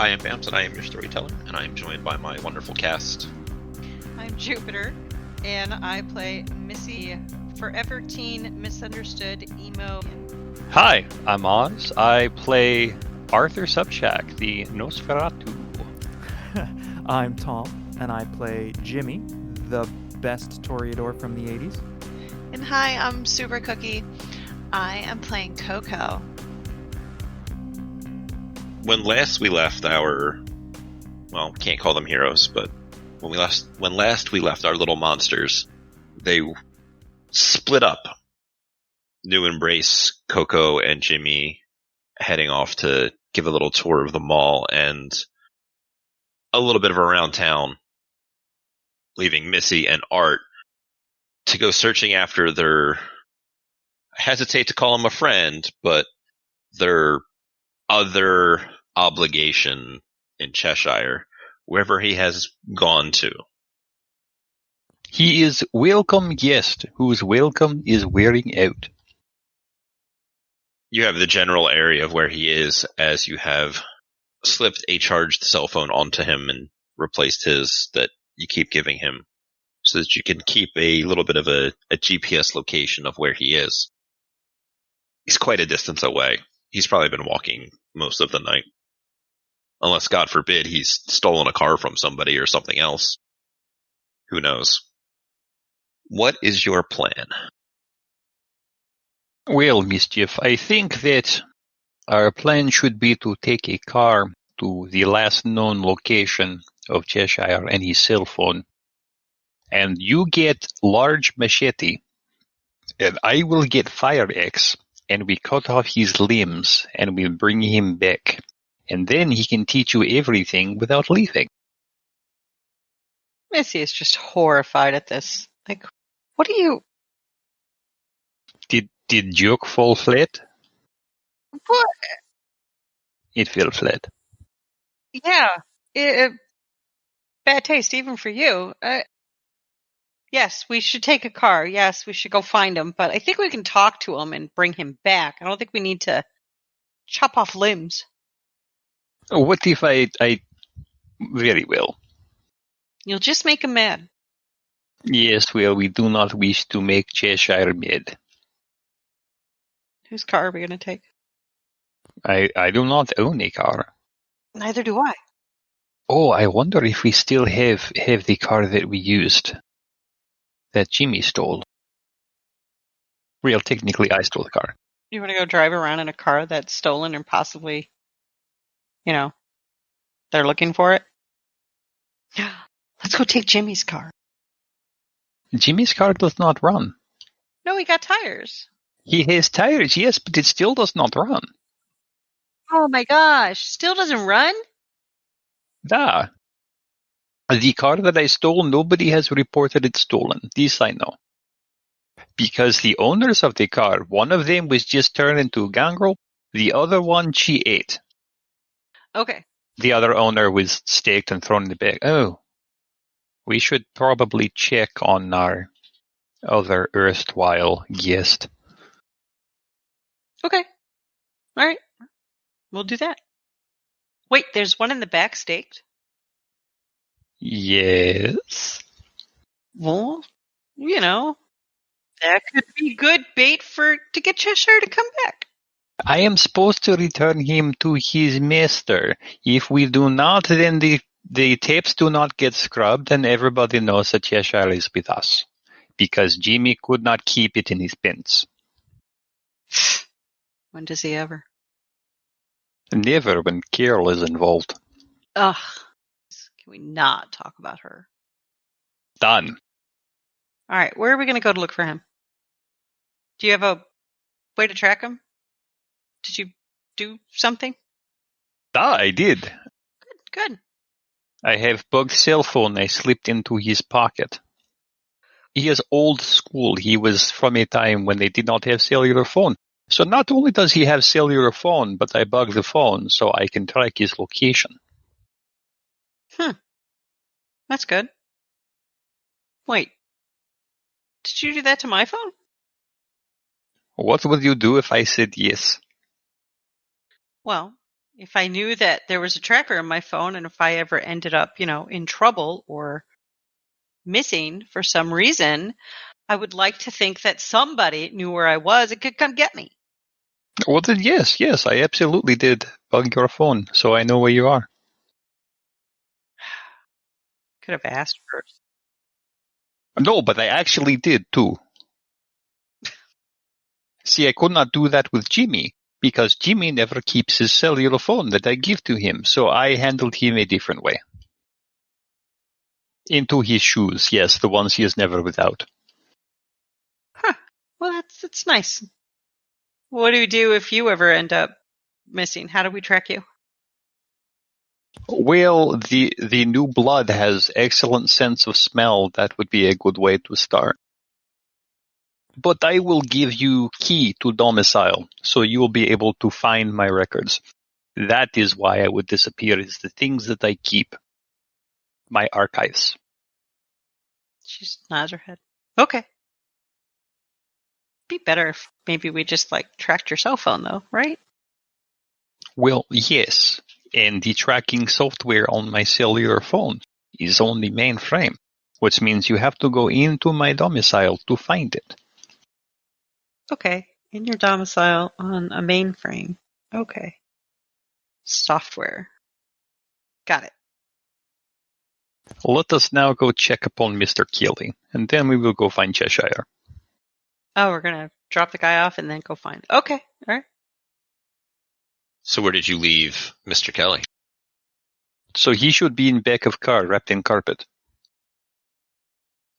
I am Bams, and I am your storyteller, and I am joined by my wonderful cast. I'm Jupiter, and I play Missy, forever teen, misunderstood, emo. Hi, I'm Oz. I play Arthur Subshack, the Nosferatu. I'm Tom, and I play Jimmy, the best Toreador from the 80s. And hi, I'm Super Cookie. I am playing Coco. When last we left can't call them heroes, but when last we left our little monsters, they split up. New Embrace, Coco, and Jimmy heading off to give a little tour of the mall and a little bit of around town, leaving Missy and Art to go searching after their, I hesitate to call him a friend, but their other obligation in Cheshire, wherever he has gone to. He is welcome guest, whose welcome is wearing out. You have the general area of where he is, as you have slipped a charged cell phone onto him and replaced his that you keep giving him, so that you can keep a little bit of a GPS location of where he is. He's quite a distance away. He's probably been walking most of the night. Unless, God forbid, he's stolen a car from somebody or something else. Who knows? What is your plan? Well, Mischief, I think that our plan should be to take a car to the last known location of Cheshire and his cell phone. And you get large machete, and I will get fire axe, and we cut off his limbs, and we bring him back. And then he can teach you everything without leaving. Missy is just horrified at this. Like, what are you... Did joke fall flat? What? It fell flat. Yeah. Bad taste, even for you. Yes, we should take a car. Yes, we should go find him. But I think we can talk to him and bring him back. I don't think we need to chop off limbs. What if I very well. You'll just make him mad. Yes, well, we do not wish to make Cheshire mad. Whose car are we going to take? I do not own a car. Neither do I. Oh, I wonder if we still have the car that we used, that Jimmy stole. Well, technically, I stole the car. You want to go drive around in a car that's stolen and possibly, they're looking for it? Let's go take Jimmy's car. Jimmy's car does not run. No, he got tires. He has tires, yes, but it still does not run. Oh my gosh, still doesn't run? Da. The car that I stole, nobody has reported it stolen. This I know. Because the owners of the car, one of them was just turned into a gangrel, the other one she ate. Okay. The other owner was staked and thrown in the bag. Oh. We should probably check on our other erstwhile guest. Okay. All right. We'll do that. Wait, there's one in the back staked? Yes. Well, that could be good bait to get Cheshire to come back. I am supposed to return him to his master. If we do not, then the tapes do not get scrubbed and everybody knows that Cheshire is with us. Because Jimmy could not keep it in his pants. When does he ever? Never when Carol is involved. Ugh. Can we not talk about her? Done. All right, where are we going to go to look for him? Do you have a way to track him? Did you do something? I did. Good. I have bugged cell phone I slipped into his pocket. He is old school. He was from a time when they did not have cellular phone. So not only does he have cellular phone, but I bugged the phone so I can track his location. That's good. Wait. Did you do that to my phone? What would you do if I said yes? Well, if I knew that there was a tracker on my phone, and if I ever ended up, in trouble or missing for some reason, I would like to think that somebody knew where I was and could come get me. Well, then yes, I absolutely did bug your phone, so I know where you are. Could have asked first. No, but I actually did too. See, I could not do that with Jimmy, because Jimmy never keeps his cellular phone that I give to him, so I handled him a different way. Into his shoes, yes, the ones he is never without. Huh. Well, that's nice. What do we do if you ever end up missing? How do we track you? Well, the new blood has excellent sense of smell. That would be a good way to start. But I will give you key to domicile, so you will be able to find my records. That is why I would disappear, is the things that I keep. My archives. She just nods her head. Okay. Be better if maybe we just tracked your cell phone though, right? Well, yes. And the tracking software on my cellular phone is on the mainframe, which means you have to go into my domicile to find it. Okay. In your domicile on a mainframe. Okay. Software. Got it. Let us now go check upon Mr. Keeley, and then we will go find Cheshire. Oh, we're going to drop the guy off and then go find. Okay. All right. So where did you leave Mr. Kelly? So he should be in back of car, wrapped in carpet.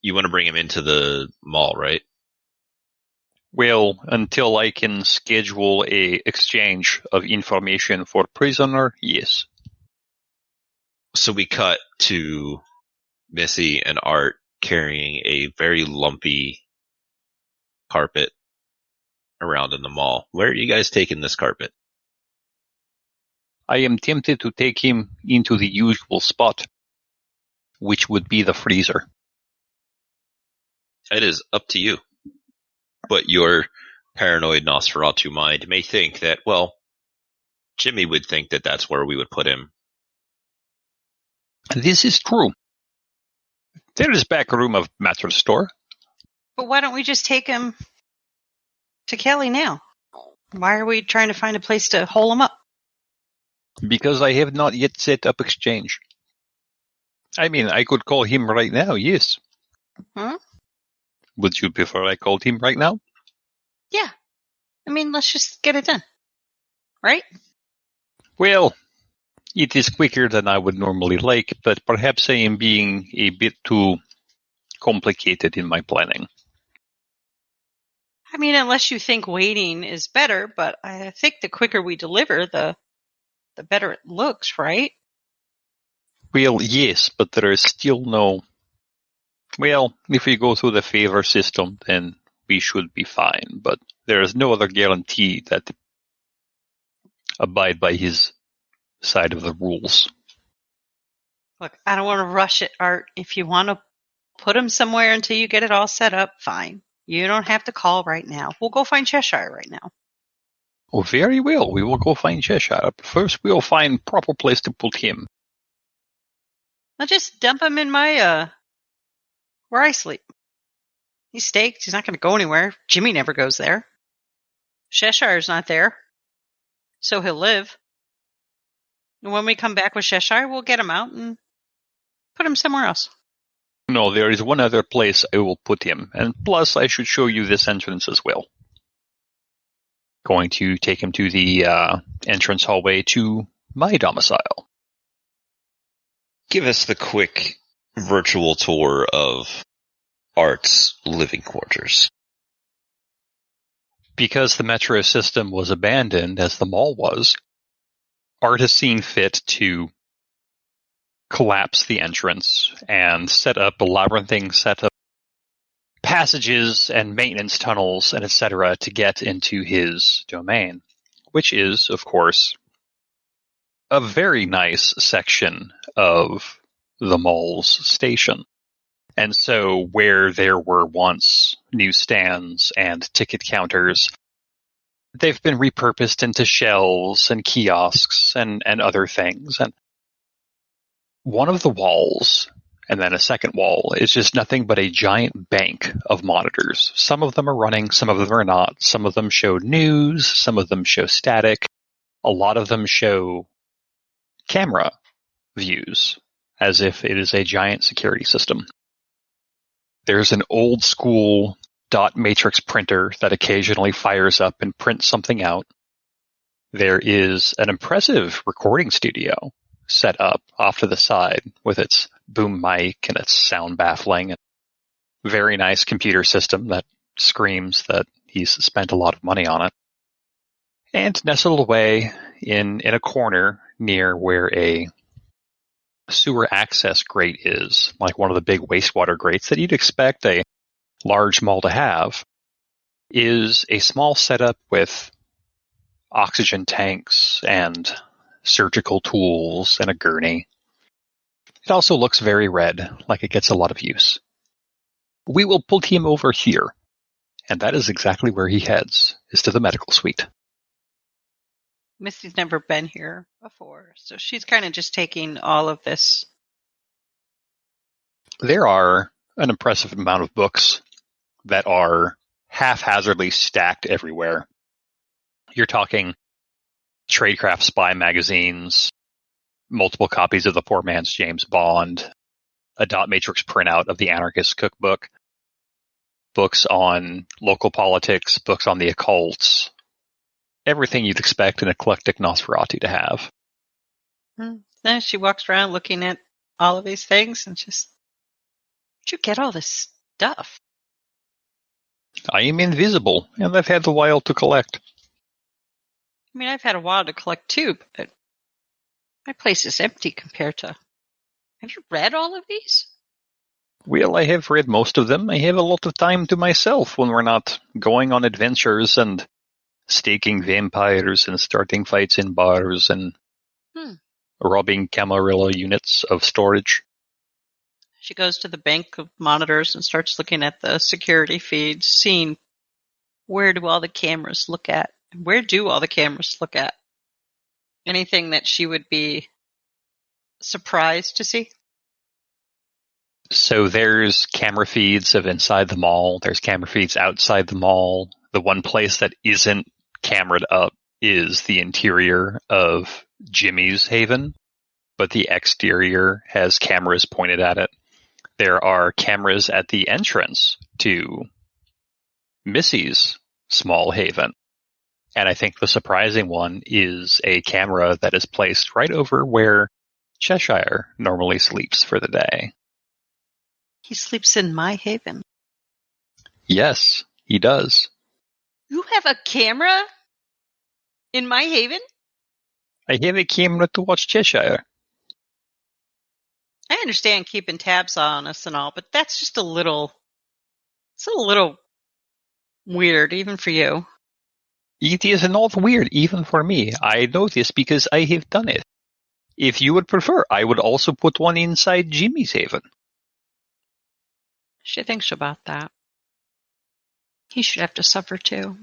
You want to bring him into the mall, right? Well, until I can schedule a exchange of information for prisoner, yes. So we cut to Missy and Art carrying a very lumpy carpet around in the mall. Where are you guys taking this carpet? I am tempted to take him into the usual spot, which would be the freezer. It is up to you. But your paranoid Nosferatu mind may think that, well, Jimmy would think that that's where we would put him. This is true. There is back room of mattress store. But why don't we just take him to Kelly now? Why are we trying to find a place to hole him up? Because I have not yet set up exchange. I mean, I could call him right now, yes. Huh? Would you prefer I called him right now? Yeah. I mean, let's just get it done. Right? Well, it is quicker than I would normally like, but perhaps I am being a bit too complicated in my planning. I mean, unless you think waiting is better, but I think the quicker we deliver, the better it looks, right? Well, yes, but there is still no... Well, if we go through the favor system, then we should be fine, but there is no other guarantee that abide by his side of the rules. Look, I don't want to rush it, Art. If you want to put him somewhere until you get it all set up, fine. You don't have to call right now. We'll go find Cheshire right now. Oh, very well. We will go find Cheshire. First, we'll find proper place to put him. I'll just dump him in my, where I sleep. He's staked. He's not going to go anywhere. Jimmy never goes there. Cheshire's not there. So he'll live. And when we come back with Cheshire, we'll get him out and put him somewhere else. No, there is one other place I will put him, and plus I should show you this entrance as well. Going to take him to the entrance hallway to my domicile. Give us the quick virtual tour of Art's living quarters. Because the metro system was abandoned, as the mall was, Art has seen fit to collapse the entrance and set up a labyrinthine set of passages and maintenance tunnels and etc. to get into his domain, which is, of course, a very nice section of the mall's station. And so where there were once newsstands and ticket counters, they've been repurposed into shelves and kiosks and other things. And one of the walls, and then a second wall, is just nothing but a giant bank of monitors. Some of them are running, some of them are not. Some of them show news, some of them show static. A lot of them show camera views, as if it is a giant security system. There's an old school dot matrix printer that occasionally fires up and prints something out. There is an impressive recording studio set up off to the side with its boom mic and its sound baffling. And very nice computer system that screams that he's spent a lot of money on it. And nestled away in a corner near where a sewer access grate is, like one of the big wastewater grates that you'd expect a large mall to have, is a small setup with oxygen tanks and surgical tools and a gurney. It also looks very red, like it gets a lot of use. We will put him over here, and that is exactly where he heads, is to the medical suite. Missy's never been here before, so she's kind of just taking all of this. There are an impressive amount of books that are haphazardly stacked everywhere. You're talking Tradecraft spy magazines, multiple copies of the Poor Man's James Bond, a dot matrix printout of the Anarchist Cookbook, books on local politics, books on the occult, everything you'd expect an eclectic Nosferatu to have. Then she walks around looking at all of these things and just, where'd you get all this stuff? I am invisible, and I've had a while to collect. I mean, I've had a while to collect too, but my place is empty compared to... Have you read all of these? Well, I have read most of them. I have a lot of time to myself when we're not going on adventures and staking vampires and starting fights in bars and robbing Camarilla units of storage. She goes to the bank of monitors and starts looking at the security feeds, seeing where do all the cameras look at? Where do all the cameras look at? Anything that she would be surprised to see? So there's camera feeds of inside the mall. There's camera feeds outside the mall. The one place that isn't camered up is the interior of Jimmy's Haven, but the exterior has cameras pointed at it. There are cameras at the entrance to Missy's small haven. And I think the surprising one is a camera that is placed right over where Cheshire normally sleeps for the day. He sleeps in my haven. Yes, he does. You have a camera in my haven? I have a camera to watch Cheshire. I understand keeping tabs on us and all, but that's just a little... It's a little weird, even for you. It is not weird, even for me. I know this because I have done it. If you would prefer, I would also put one inside Jimmy's haven. She thinks about that. He should have to suffer too.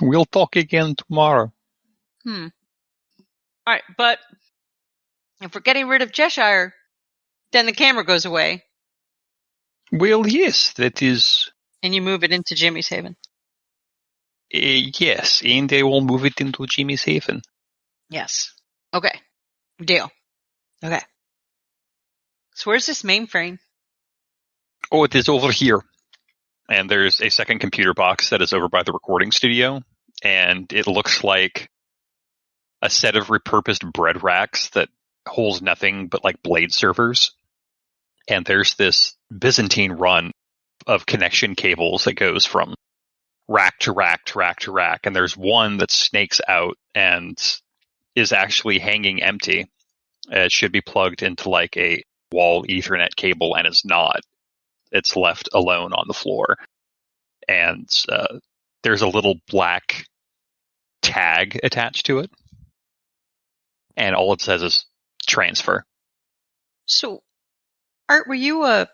We'll talk again tomorrow. All right, but if we're getting rid of Cheshire, then the camera goes away. Well, yes, that is... And you move it into Jimmy's haven. Yes, and I will move it into Jimmy's haven. Yes. Okay. Deal. Okay. So where's this mainframe? Oh, it is over here. And there's a second computer box that is over by the recording studio, and it looks like a set of repurposed bread racks that holds nothing but like blade servers. And there's this Byzantine run of connection cables that goes from rack to rack to rack to rack, and there's one that snakes out and is actually hanging empty. It should be plugged into like a wall Ethernet cable, and it's not. It's left alone on the floor. And there's a little black tag attached to it. And all it says is transfer. So, Art, were you a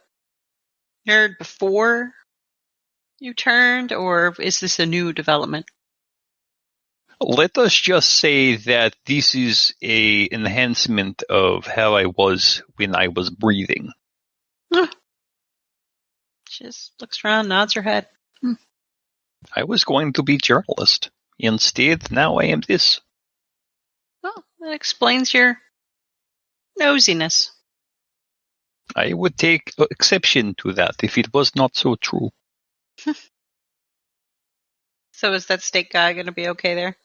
nerd before you turned, or is this a new development? Let us just say that this is a enhancement of how I was when I was breathing. She just looks around, nods her head. I was going to be journalist. Instead, now I am this. Well, that explains your nosiness. I would take exception to that if it was not so true. So is that steak guy going to be okay there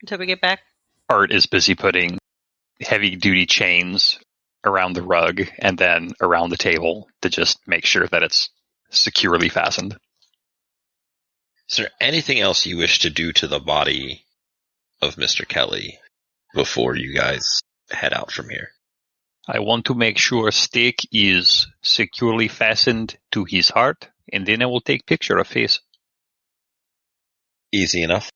until we get back? Art is busy putting heavy-duty chains around the rug and then around the table to just make sure that it's securely fastened. Is there anything else you wish to do to the body of Mr. Kelly before you guys head out from here? I want to make sure Steak is securely fastened to his heart, and then I will take picture of face. Easy enough.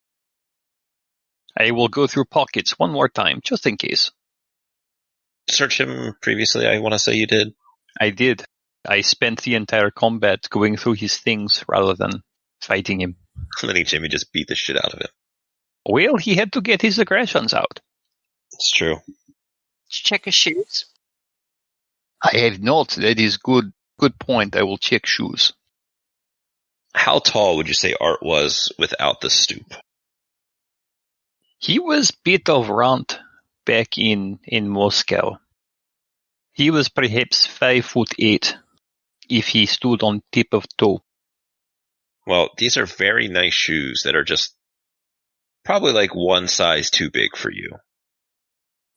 I will go through pockets one more time, just in case. Search him previously, I want to say you did. I did. I spent the entire combat going through his things rather than fighting him. Letting Jimmy just beat the shit out of him. Well, he had to get his aggressions out. It's true. Did you check his shoes? I have not. That is good point. I will check shoes. How tall would you say Art was without the stoop? He was bit of runt back in Moscow. He was perhaps 5'8" if he stood on tip of toe. Well, these are very nice shoes that are just probably like one size too big for you.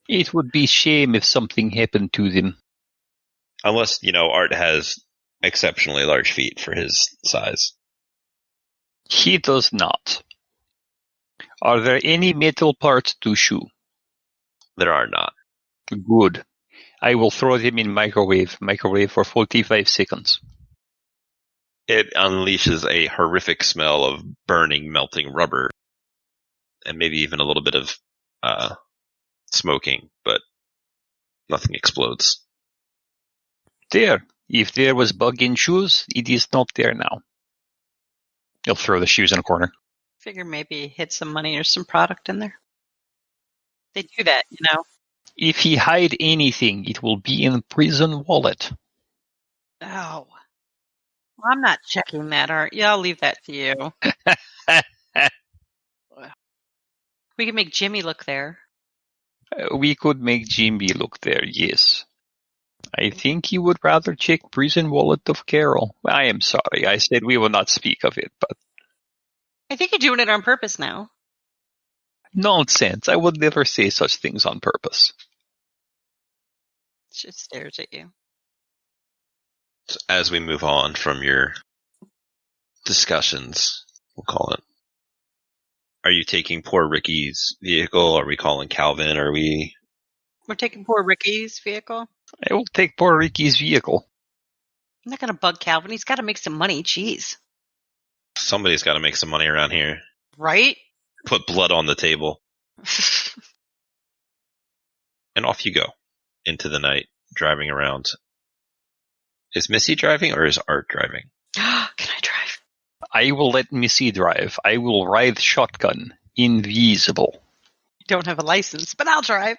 It would be shame if something happened to them. Unless, Art has exceptionally large feet for his size. He does not. Are there any metal parts to shoe? There are not. Good. I will throw them in microwave for 45 seconds. It unleashes a horrific smell of burning, melting rubber. And maybe even a little bit of smoking, but nothing explodes. There. If there was bug in shoes, it is not there now. He'll throw the shoes in a corner. Figure maybe hid some money or some product in there. They do that, If he hide anything, it will be in prison wallet. Oh. Well, I'm not checking that, Art. Yeah, I'll leave that to you. We can make Jimmy look there. We could make Jimmy look there, yes. I think he would rather check prison wallet of Carol. I am sorry, I said we will not speak of it, but... I think you're doing it on purpose now. Nonsense, I would never say such things on purpose. She just stares at you. So as we move on from your discussions, we'll call it. Are you taking poor Ricky's vehicle? Are we calling Calvin? We're taking poor Ricky's vehicle. I will take poor Ricky's vehicle. I'm not going to bug Calvin. He's got to make some money. Jeez. Somebody's got to make some money around here. Right? Put blood on the table. And off you go into the night, driving around. Is Missy driving or is Art driving? Can I drive? I will let Missy drive. I will ride shotgun. Invisible. I don't have a license, but I'll drive.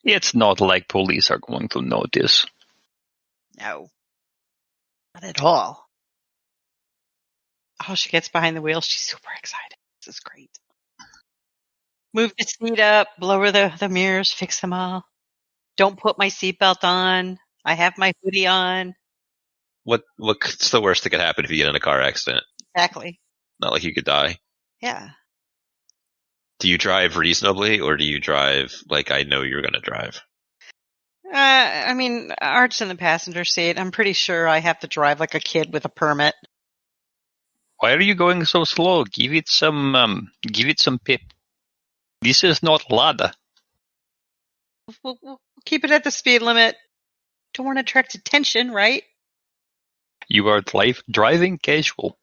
It's not like police are going to notice. No. Not at all. Oh, she gets behind the wheel. She's super excited. This is great. Move the seat up, lower the mirrors, fix them all. Don't put my seatbelt on. I have my hoodie on. What's the worst that could happen if you get in a car accident? Exactly. Not like you could die. Yeah. Do you drive reasonably, or do you drive like I know you're going to drive? I mean, Art's in the passenger seat. I'm pretty sure I have to drive like a kid with a permit. Why are you going so slow? Give it some pep. This is not Lada. We'll keep it at the speed limit. Don't want to attract attention, right? You are driving casual.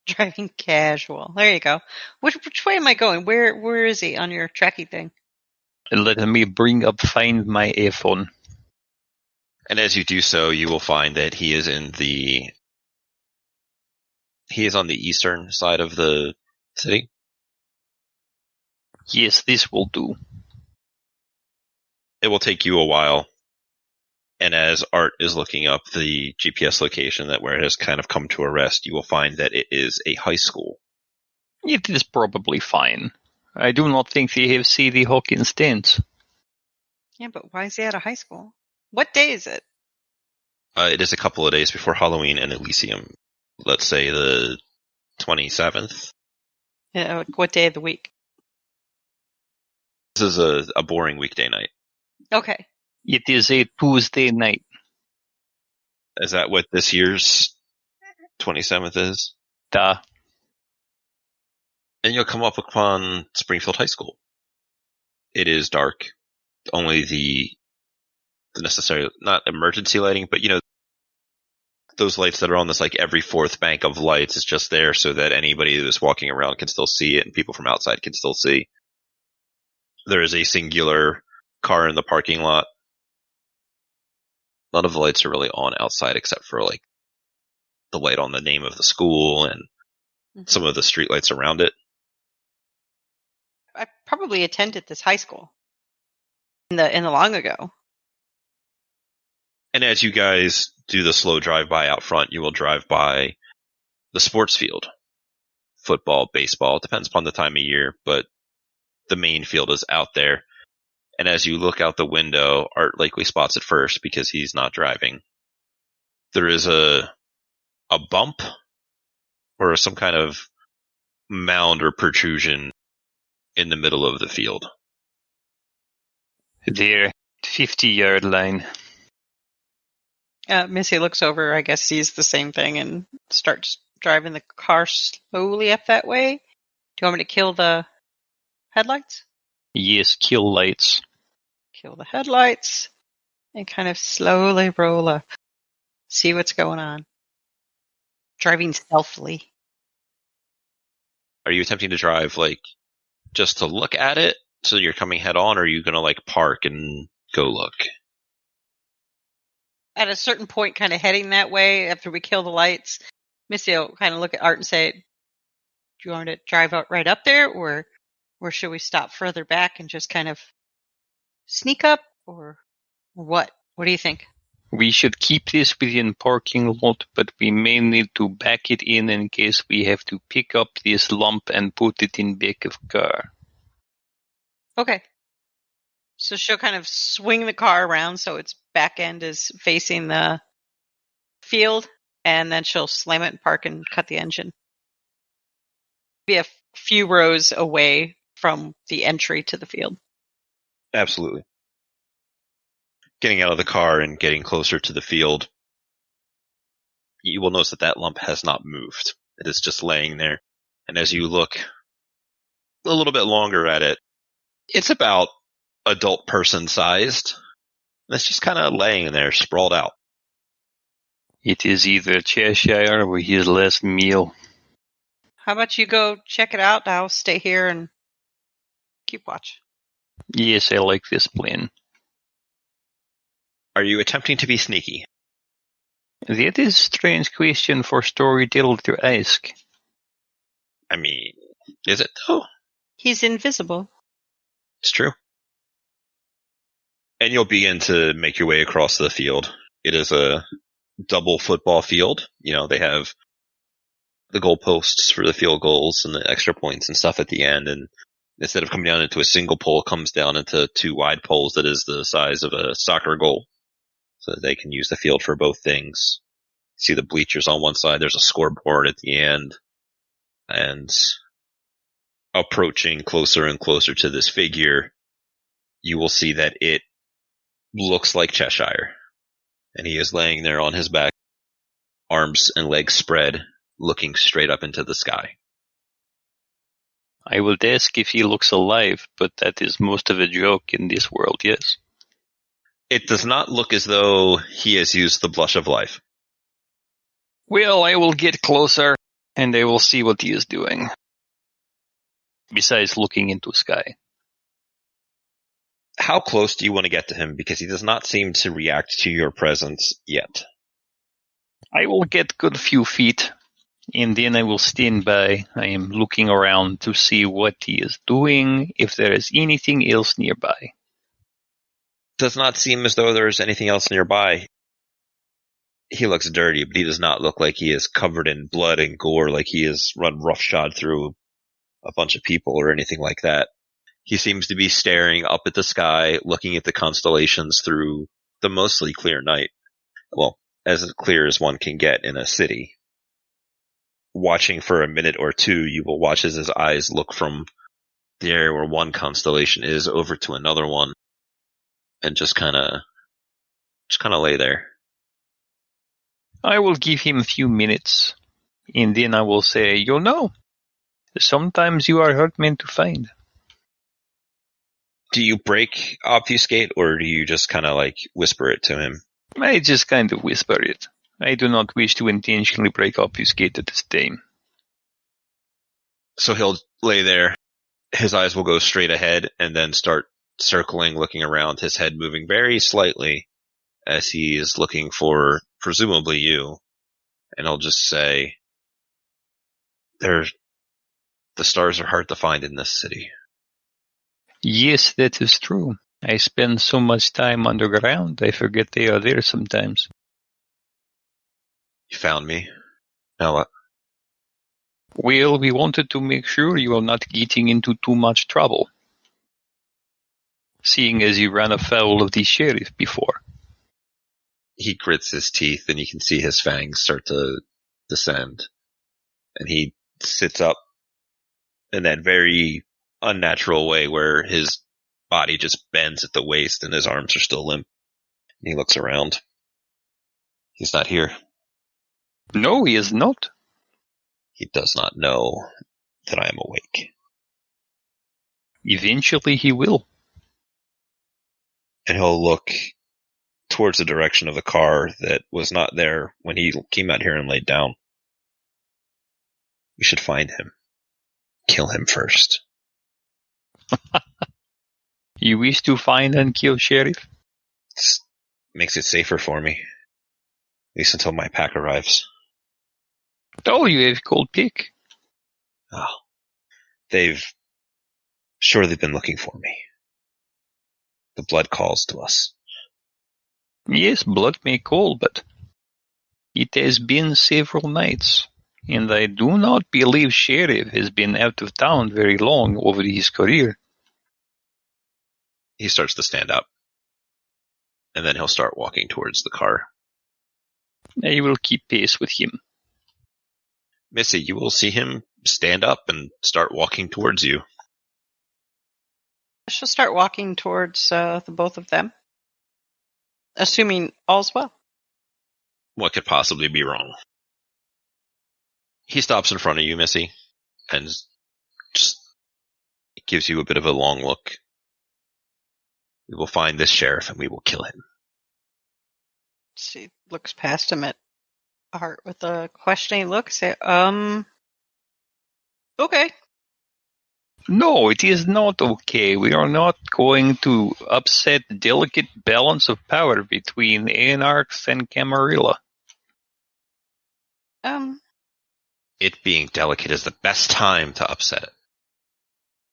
Driving casual. There you go. Which way am I going? Where is he on your tracking thing? Let me find my iPhone. And as you do so, you will find that he is on the eastern side of the city. Yes, this will do. It will take you a while. And as Art is looking up the GPS location that where it has kind of come to a rest, you will find that it is a high school. It is probably fine. I do not think they have CD Hawkins dance. Yeah, but why is he out of high school? What day is it? It is a couple of days before Halloween and Elysium. Let's say the 27th. Yeah, what day of the week? This is a boring weekday night. Okay. It is a Tuesday night. Is that what this year's 27th is? Duh. And you'll come up upon Springfield High School. It is dark. Only the necessary, not emergency lighting, but those lights that are on this like every fourth bank of lights is just there so that anybody who's walking around can still see it and people from outside can still see. There is a singular car in the parking lot. None of the lights are really on outside except for like the light on the name of the school and some of the street lights around it. I probably attended this high school in the long ago. And as you guys do the slow drive by out front, you will drive by the sports field. Football, baseball, depends upon the time of year, but the main field is out there. And as you look out the window, Art likely spots it first because he's not driving. There is a bump or some kind of mound or protrusion in the middle of the field. There, 50-yard line. Missy looks over, I guess sees the same thing and starts driving the car slowly up that way. Do you want me to kill the headlights? Yes, kill lights. Kill the headlights and kind of slowly roll up. See what's going on. Driving stealthily. Are you attempting to drive like just to look at it so you're coming head on, or are you going to like park and go look? At a certain point, kind of heading that way after we kill the lights, Missy will kind of look at Art and say, do you want me to drive out right up there, or should we stop further back and just kind of sneak up, or what? What do you think? We should keep this within parking lot, but we may need to back it in case we have to pick up this lump and put it in back of car. Okay. So she'll kind of swing the car around so its back end is facing the field, and then she'll slam it and park and cut the engine. Be a few rows away from the entry to the field. Absolutely. Getting out of the car and getting closer to the field, you will notice that that lump has not moved. It is just laying there. And as you look a little bit longer at it, it's about adult person sized. And it's just kind of laying there, sprawled out. It is either Cheshire or his last meal. How about you go check it out? I'll stay here and keep watch. Yes, I like this plan. Are you attempting to be sneaky? That is a strange question for storyteller to ask. I mean, is it though? He's invisible. It's true. And you'll begin to make your way across the field. It is a double football field. They have the goalposts for the field goals and the extra points and stuff at the end. And instead of coming down into a single pole, it comes down into two wide poles that is the size of a soccer goal. So that they can use the field for both things. See the bleachers on one side. There's a scoreboard at the end. And approaching closer and closer to this figure, you will see that it looks like Cheshire. And he is laying there on his back, arms and legs spread, looking straight up into the sky. I would ask if he looks alive, but that is most of a joke in this world, yes. It does not look as though he has used the blush of life. Well, I will get closer, and I will see what he is doing. Besides looking into sky. How close do you want to get to him? Because he does not seem to react to your presence yet. I will get good few feet. And then I will stand by. I am looking around to see what he is doing, if there is anything else nearby. Does not seem as though there's anything else nearby. He looks dirty, but he does not look like he is covered in blood and gore, like he has run roughshod through a bunch of people or anything like that. He seems to be staring up at the sky, looking at the constellations through the mostly clear night. Well, as clear as one can get in a city. Watching for a minute or two, you will watch as his eyes look from the area where one constellation is over to another one, and just kind of lay there. I will give him a few minutes, and then I will say, you know, sometimes you are hard men to find. Do you break obfuscate, or do you just kind of like whisper it to him? I just kind of whisper it. I do not wish to intentionally break obfuscate at this time. So he'll lay there. His eyes will go straight ahead and then start circling, looking around, his head moving very slightly as he is looking for, presumably, you. And he'll just say, the stars are hard to find in this city. Yes, that is true. I spend so much time underground, I forget they are there sometimes. You found me. Now what? Well, we wanted to make sure you are not getting into too much trouble, seeing as you ran afoul of the sheriff before. He grits his teeth, and you can see his fangs start to descend. And he sits up in that very unnatural way where his body just bends at the waist and his arms are still limp. And he looks around. He's not here. No, he is not. He does not know that I am awake. Eventually he will. And he'll look towards the direction of the car that was not there when he came out here and laid down. We should find him. Kill him first. You wish to find and kill Sheriff? This makes it safer for me. At least until my pack arrives. Oh, you have cold pick. Oh. They've surely been looking for me. The blood calls to us. Yes, blood may call, but it has been several nights, and I do not believe Sheriff has been out of town very long over his career. He starts to stand up, and then he'll start walking towards the car. I will keep pace with him. Missy, you will see him stand up and start walking towards you. She'll start walking towards the both of them, assuming all's well. What could possibly be wrong? He stops in front of you, Missy, and just gives you a bit of a long look. We will find this sheriff and we will kill him. She looks past him at Art with a questioning look. Say, okay. No, it is not okay. We are not going to upset the delicate balance of power between Anarchs and Camarilla. It being delicate is the best time to upset it.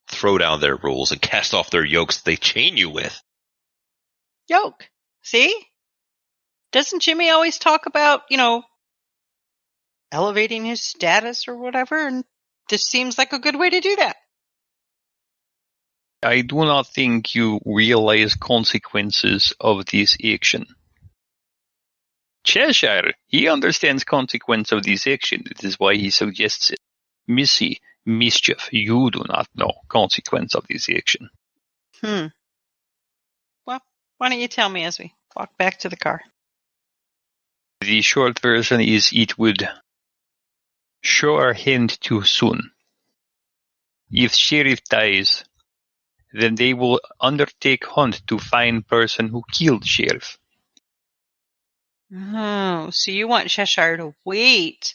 Throw down their rules and cast off their yokes they chain you with. Yoke. See? Doesn't Jimmy always talk about, elevating his status or whatever? And this seems like a good way to do that. I do not think you realize consequences of this action. Cheshire, he understands consequence of this action. It is why he suggests it. Missy, mischief, you do not know consequence of this action. Well, why don't you tell me as we walk back to the car? The short version is it would sure end too soon. If Sheriff dies, then they will undertake hunt to find person who killed Sheriff. Oh, so you want Cheshire to wait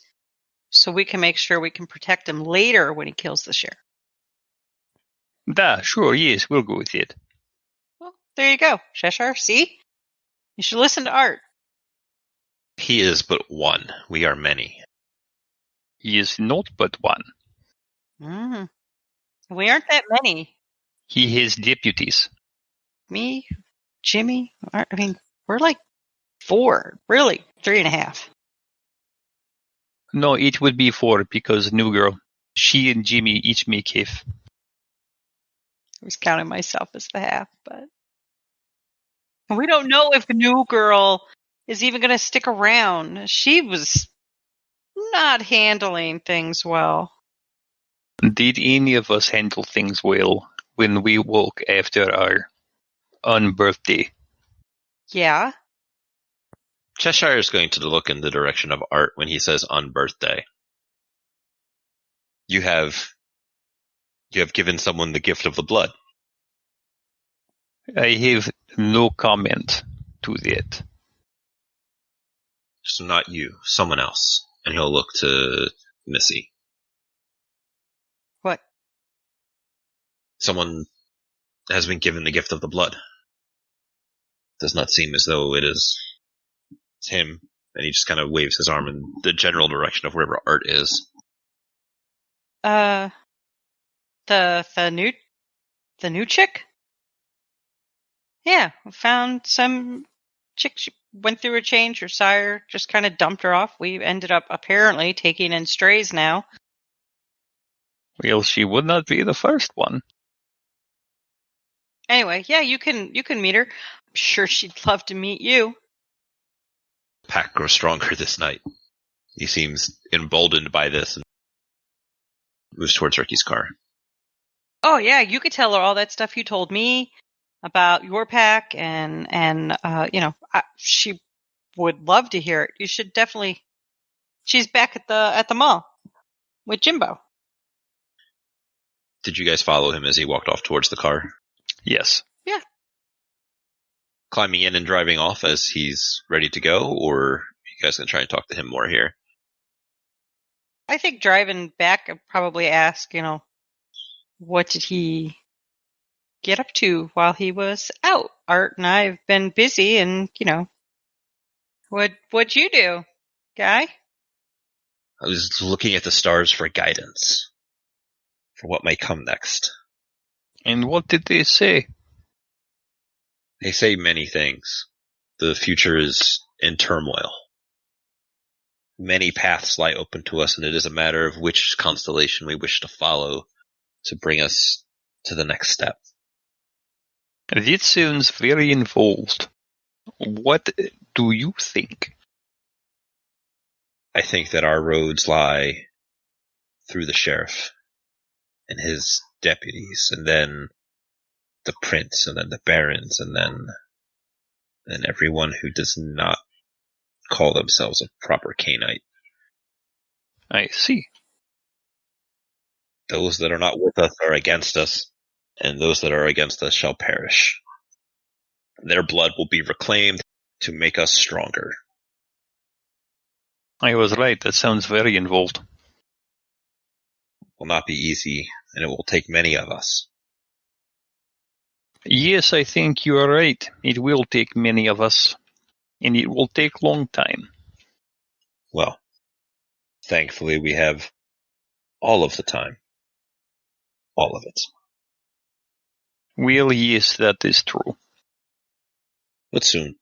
so we can make sure we can protect him later when he kills the sheriff. Sure, yes, we'll go with it. Well, there you go, Cheshire. See? You should listen to Art. He is but one. We are many. He is not but one. Mm. We aren't that many. He has deputies. Me, Jimmy. I mean, we're like 4, really 3.5. No, it would be 4 because New Girl. She and Jimmy each make half. I was counting myself as the half, but we don't know if the new girl is even going to stick around. She was not handling things well. Did any of us handle things well when we woke after our unbirthday? Yeah. Cheshire is going to look in the direction of Art when he says on birthday. You have given someone the gift of the blood. I have no comment to that. So not you, someone else. And he'll look to Missy. What? Someone has been given the gift of the blood. Does not seem as though it's him. And he just kind of waves his arm in the general direction of wherever Art is. The new chick? Yeah, we found some chick. She went through a change. Her sire just kind of dumped her off. We ended up apparently taking in strays now. Well, she would not be the first one. Anyway, yeah, you can meet her. I'm sure she'd love to meet you. Pack grows stronger this night. He seems emboldened by this and moves towards Ricky's car. Oh yeah, you could tell her all that stuff you told me about your pack, and she would love to hear it. You should definitely. She's back at the mall with Jimbo. Did you guys follow him as he walked off towards the car? Yes. Yeah. Climbing in and driving off as he's ready to go, or are you guys going to try and talk to him more here? I think driving back, I'd probably ask, what did he get up to while he was out? Art and I have been busy, and, what'd you do, guy? I was looking at the stars for guidance, for what might come next. And what did they say? They say many things. The future is in turmoil. Many paths lie open to us, and it is a matter of which constellation we wish to follow to bring us to the next step. That sounds very involved. What do you think? I think that our roads lie through the sheriff and his deputies, and then the prince, and then the barons, and then everyone who does not call themselves a proper Cainite. I see. Those that are not with us are against us, and those that are against us shall perish. Their blood will be reclaimed to make us stronger. I was right. That sounds very involved. It will not be easy, and it will take many of us. Yes, I think you are right. It will take many of us, and it will take long time. Well, thankfully we have all of the time. All of it. Well, yes, that is true. But soon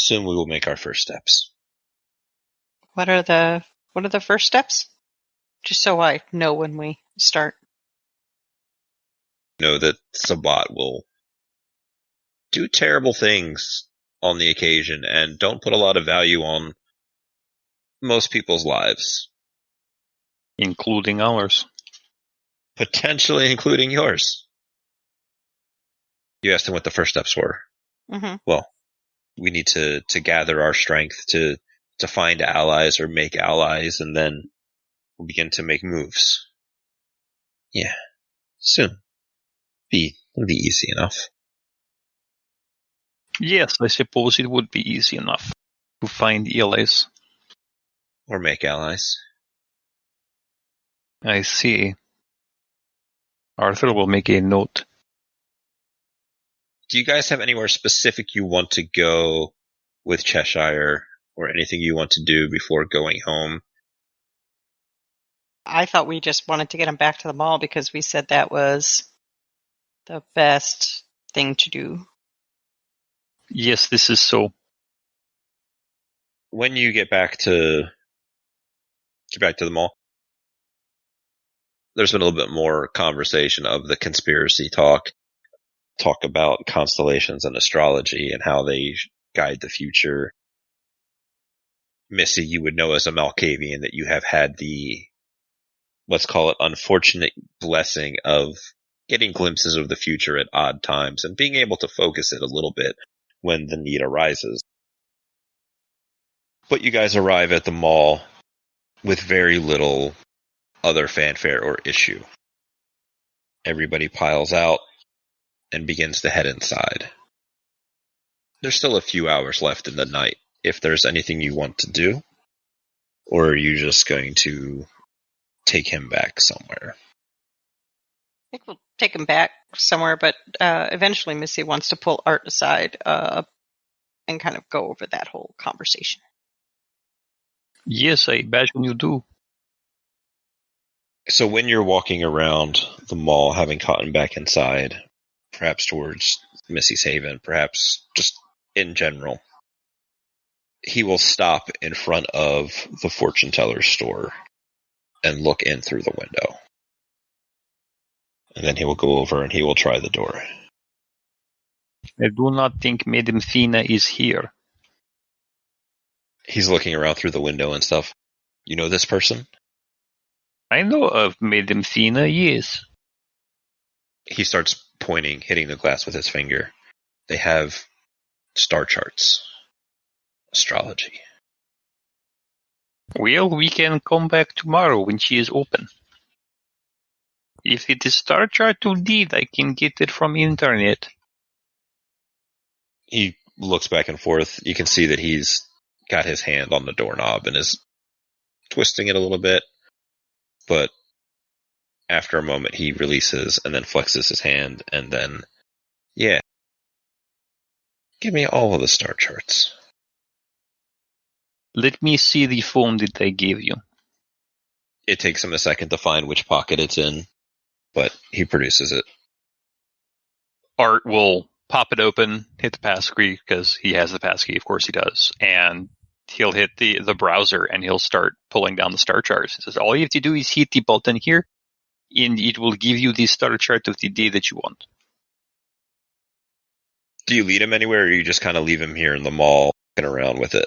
we will make our first steps. What are the first steps? Just so I know when we start. Know that Sabbat will do terrible things on the occasion and don't put a lot of value on most people's lives. Including ours. Potentially including yours. You asked him what the first steps were. Mm-hmm. Well, we need to gather our strength to find allies or make allies, and then we'll begin to make moves. Yeah, soon. It'll be easy enough. Yes, I suppose it would be easy enough to find allies. Or make allies. I see. Arthur will make a note. Do you guys have anywhere specific you want to go with Cheshire, or anything you want to do before going home? I thought we just wanted to get him back to the mall because we said that was the best thing to do. Yes, this is so. When you get back to the mall, there's been a little bit more conversation of the conspiracy talk about constellations and astrology and how they guide the future. Missy, you would know as a Malkavian that you have had the, let's call it, unfortunate blessing of getting glimpses of the future at odd times and being able to focus it a little bit when the need arises. But you guys arrive at the mall with very little other fanfare or issue. Everybody piles out and begins to head inside. There's still a few hours left in the night. If there's anything you want to do, or are you just going to take him back somewhere? I think we'll take him back somewhere, but eventually Missy wants to pull Art aside and kind of go over that whole conversation. Yes, I imagine you do. So when you're walking around the mall, having gotten back inside, perhaps towards Missy's Haven, perhaps just in general, he will stop in front of the fortune teller's store and look in through the window. And then he will go over and he will try the door. I do not think Madame Fina is here. He's looking around through the window and stuff. You know this person? I know of Madame Fina, yes. He starts pointing, hitting the glass with his finger. They have star charts. Astrology. Well, we can come back tomorrow when she is open. If it is star chart indeed, I can get it from internet. He looks back and forth. You can see that he's got his hand on the doorknob and is twisting it a little bit. But after a moment, he releases and then flexes his hand and then, yeah. Give me all of the star charts. Let me see the phone that I gave you. It takes him a second to find which pocket it's in, but he produces it. Art will pop it open, hit the passkey, because he has the passkey, of course he does, and he'll hit the browser and he'll start pulling down the star charts. He says, all you have to do is hit the button here, and it will give you the star chart of the day that you want. Do you lead him anywhere, or you just kind of leave him here in the mall, walking around with it?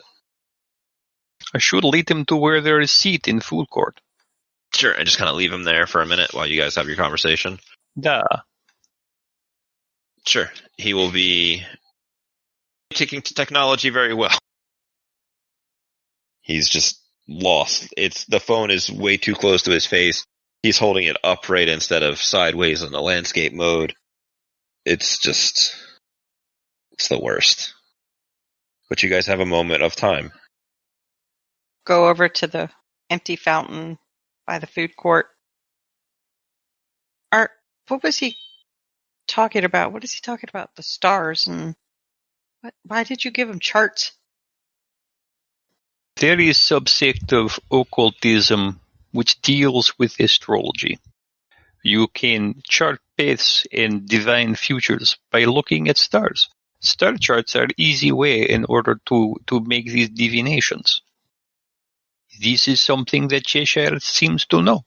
I should lead him to where there is seat in food court. Sure, and just kind of leave him there for a minute while you guys have your conversation. Duh. Sure. He will be taking to technology very well. He's just lost. The phone is way too close to his face. He's holding it upright instead of sideways in the landscape mode. It's the worst. But you guys have a moment of time. Go over to the empty fountain by the food court. Art, what was he talking about? What is he talking about? The stars and why did you give him charts? There is subsect of occultism which deals with astrology. You can chart paths and divine futures by looking at stars. Star charts are an easy way in order to make these divinations. This is something that Cheshire seems to know,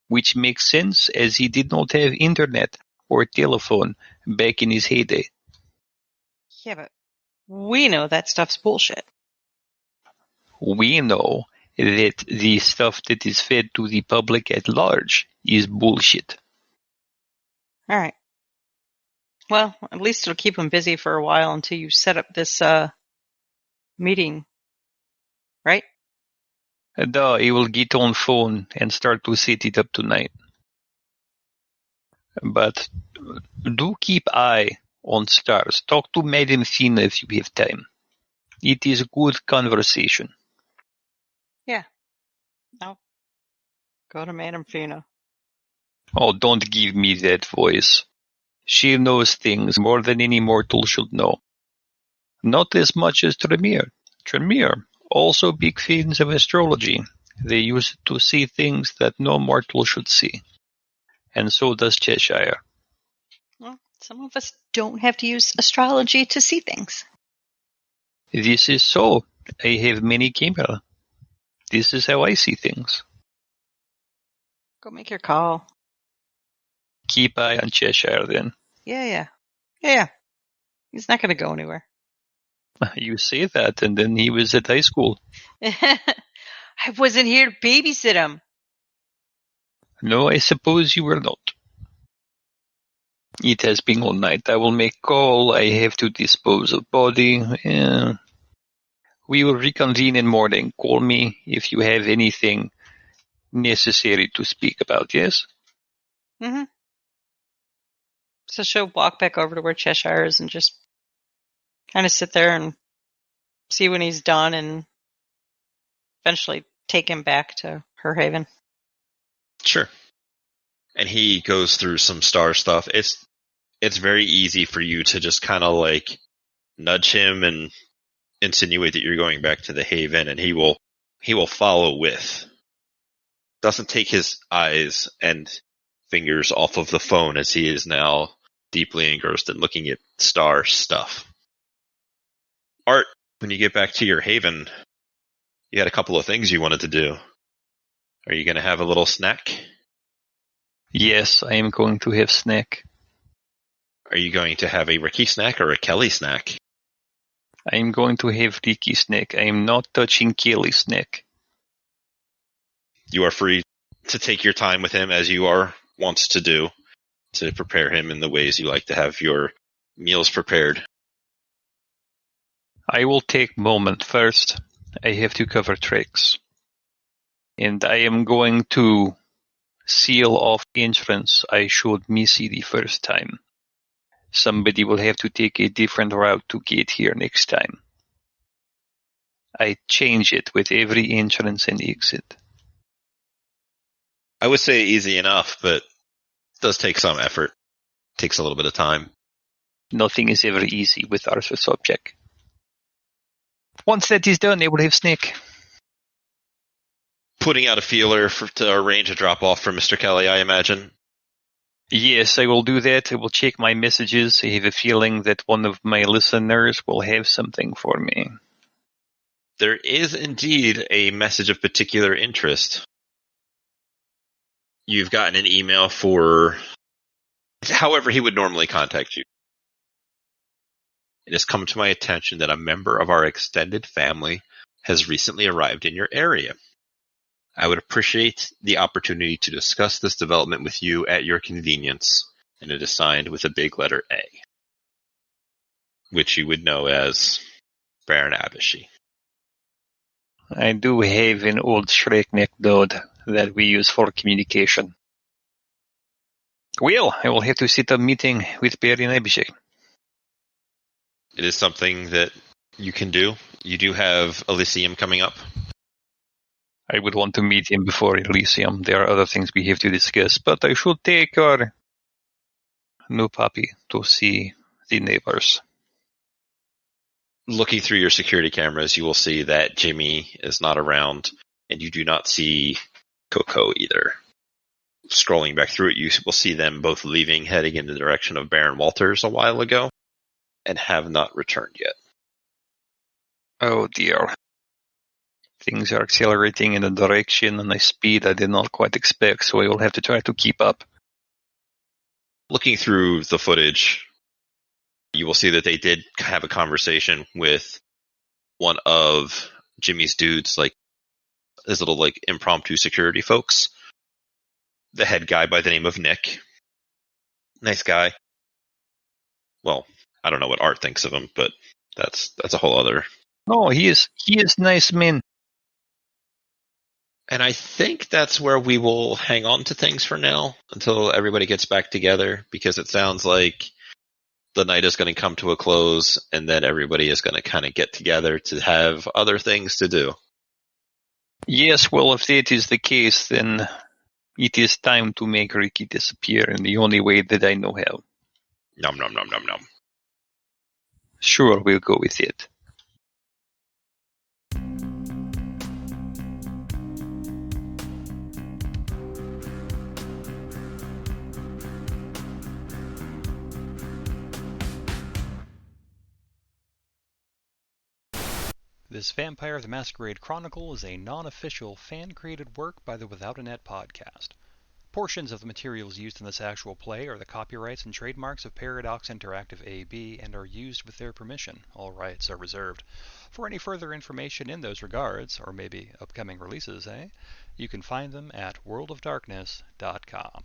which makes sense as he did not have internet or telephone back in his heyday. Yeah, but we know that stuff's bullshit. We know that the stuff that is fed to the public at large is bullshit. All right. Well, at least it'll keep him busy for a while until you set up this meeting, right? He will get on phone and start to set it up tonight. But do keep eye on stars. Talk to Madame Fina if you have time. It is good conversation. Yeah. I'll go to Madame Fina. Oh, don't give me that voice. She knows things more than any mortal should know. Not as much as Tremere. Tremere, also big fans of astrology. They use it to see things that no mortal should see. And so does Cheshire. Well, some of us don't have to use astrology to see things. This is so. I have many camera. This is how I see things. Go make your call. Keep eye on Cheshire, then. Yeah. He's not going to go anywhere. You say that, and then he was at high school. I wasn't here to babysit him. No, I suppose you were not. It has been all night. I will make call. I have to dispose of body. We will reconvene in morning. Call me if you have anything necessary to speak about, yes? Mm-hmm. So she'll walk back over to where Cheshire is and just kind of sit there and see when he's done and eventually take him back to her haven. Sure. And he goes through some star stuff. It's very easy for you to just kind of like nudge him and insinuate that you're going back to the haven, and he will follow with. Doesn't take his eyes and fingers off of the phone as he is now deeply engrossed in looking at star stuff. Art, when you get back to your haven, you had a couple of things you wanted to do. Are you going to have a little snack? Yes, I am going to have snack. Are you going to have a Ricky snack or a Kelly snack? I am going to have Ricky snack. I am not touching Kelly snack. You are free to take your time with him as you are wont to do, to prepare him in the ways you like to have your meals prepared. I will take moment first. I have to cover tracks. And I am going to seal off entrance I showed Missy the first time. Somebody will have to take a different route to get here next time. I change it with every entrance and exit. I would say easy enough, but it does take some effort. Takes a little bit of time. Nothing is ever easy with our subject. Once that is done, they will have snack. Putting out a feeler to arrange a drop-off for Mr. Kelly, I imagine. Yes, I will do that. I will check my messages. I have a feeling that one of my listeners will have something for me. There is indeed a message of particular interest. You've gotten an email for however he would normally contact you. It has come to my attention that a member of our extended family has recently arrived in your area. I would appreciate the opportunity to discuss this development with you at your convenience, and it is signed with a big letter A, which you would know as Baron Abishy. I do have an old Shrek anecdote that we use for communication. Well, I will have to set up a meeting with Baron Abishy. It is something that you can do. You do have Elysium coming up. I would want to meet him before Elysium. There are other things we have to discuss, but I should take our new puppy to see the neighbors. Looking through your security cameras, you will see that Jimmy is not around, and you do not see Coco either. Scrolling back through it, you will see them both leaving, heading in the direction of Baron Walters a while ago, and have not returned yet. Oh dear. Things are accelerating in a direction and a speed I did not quite expect, so I will have to try to keep up. Looking through the footage, you will see that they did have a conversation with one of Jimmy's dudes, like his little like impromptu security folks. The head guy by the name of Nick. Nice guy. Well, I don't know what Art thinks of him, but that's a whole other. No, he is nice man. And I think that's where we will hang on to things for now until everybody gets back together, because it sounds like the night is going to come to a close and then everybody is going to kind of get together to have other things to do. Yes, well, if that is the case, then it is time to make Ricky disappear in the only way that I know how. Nom nom nom nom nom. Sure, we'll go with it. This Vampire the Masquerade Chronicle is a non-official, fan-created work by the Without a Net podcast. Portions of the materials used in this actual play are the copyrights and trademarks of Paradox Interactive AB and are used with their permission. All rights are reserved. For any further information in those regards, or maybe upcoming releases, you can find them at worldofdarkness.com.